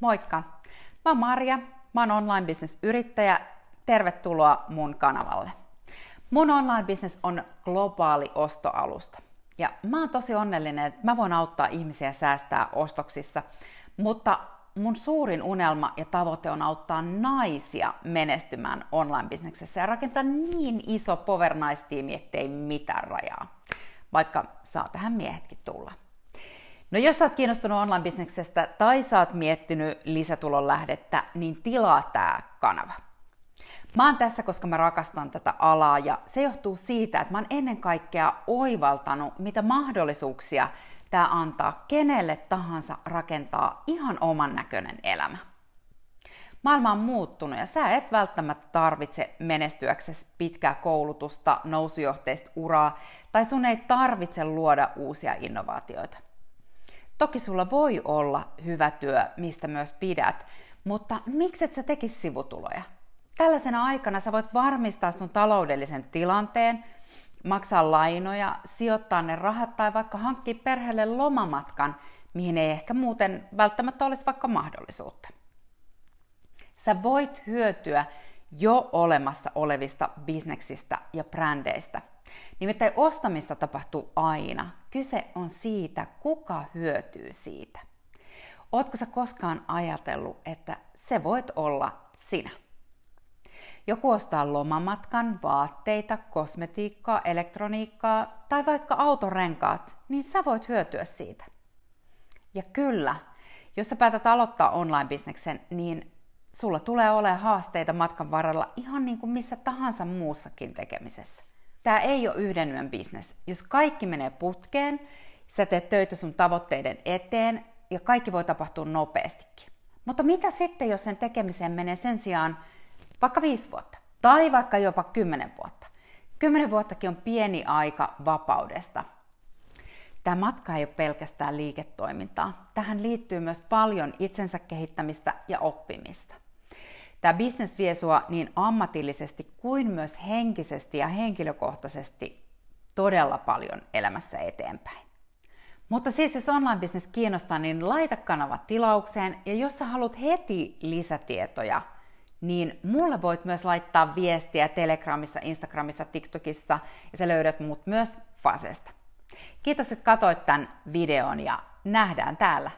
Moikka! Mä oon Marja, mä oon online-business-yrittäjä. Tervetuloa mun kanavalle. Mun online-business on globaali ostoalusta. Ja mä oon tosi onnellinen, että mä voin auttaa ihmisiä säästää ostoksissa, mutta mun suurin unelma ja tavoite on auttaa naisia menestymään online-bisneksessä ja rakentaa niin iso power-naistiimi, ettei mitään rajaa. Vaikka saa tähän miehetkin tulla. No jos sä oot kiinnostunut online-bisneksestä tai sä oot miettinyt lisätulon lähdettä, niin tilaa tää kanava. Mä oon tässä, koska mä rakastan tätä alaa ja se johtuu siitä, että mä oon ennen kaikkea oivaltanut, mitä mahdollisuuksia tää antaa kenelle tahansa rakentaa ihan oman näköinen elämä. Maailma on muuttunut ja sä et välttämättä tarvitse menestyäksesi pitkää koulutusta, nousujohteista uraa tai sun ei tarvitse luoda uusia innovaatioita. Toki sulla voi olla hyvä työ, mistä myös pidät, mutta mikset sä tekis sivutuloja? Tällaisena aikana sä voit varmistaa sun taloudellisen tilanteen, maksaa lainoja, sijoittaa ne rahat tai vaikka hankkia perheelle lomamatkan, mihin ei ehkä muuten välttämättä olisi vaikka mahdollisuutta. Sä voit hyötyä jo olemassa olevista bisneksistä ja brändeistä. Nimittäin ostamista tapahtuu aina. Kyse on siitä, kuka hyötyy siitä. Ootko sä koskaan ajatellut, että se voit olla sinä? Joku ostaa lomamatkan, vaatteita, kosmetiikkaa, elektroniikkaa tai vaikka autorenkaat, niin sä voit hyötyä siitä. Ja kyllä, jos sä päätät aloittaa online-bisneksen, niin sulla tulee olemaan haasteita matkan varrella ihan niin kuin missä tahansa muussakin tekemisessä. Tää ei ole yhden yön bisnes. Jos kaikki menee putkeen, sä teet töitä sun tavoitteiden eteen ja kaikki voi tapahtua nopeastikin. Mutta mitä sitten, jos sen tekemiseen menee sen sijaan vaikka 5 vuotta tai vaikka jopa 10 vuotta? 10 vuottakin on pieni aika vapaudesta. Tämä matka ei ole pelkästään liiketoimintaa. Tähän liittyy myös paljon itsensä kehittämistä ja oppimista. Tämä business vie sua niin ammatillisesti kuin myös henkisesti ja henkilökohtaisesti todella paljon elämässä eteenpäin. Mutta siis jos online-business kiinnostaa, niin laita kanava tilaukseen ja jos sä haluat heti lisätietoja, niin mulle voit myös laittaa viestiä Telegramissa, Instagramissa, TikTokissa ja sä löydät mut myös Fasesta. Kiitos, että katsoit tämän videon ja nähdään täällä.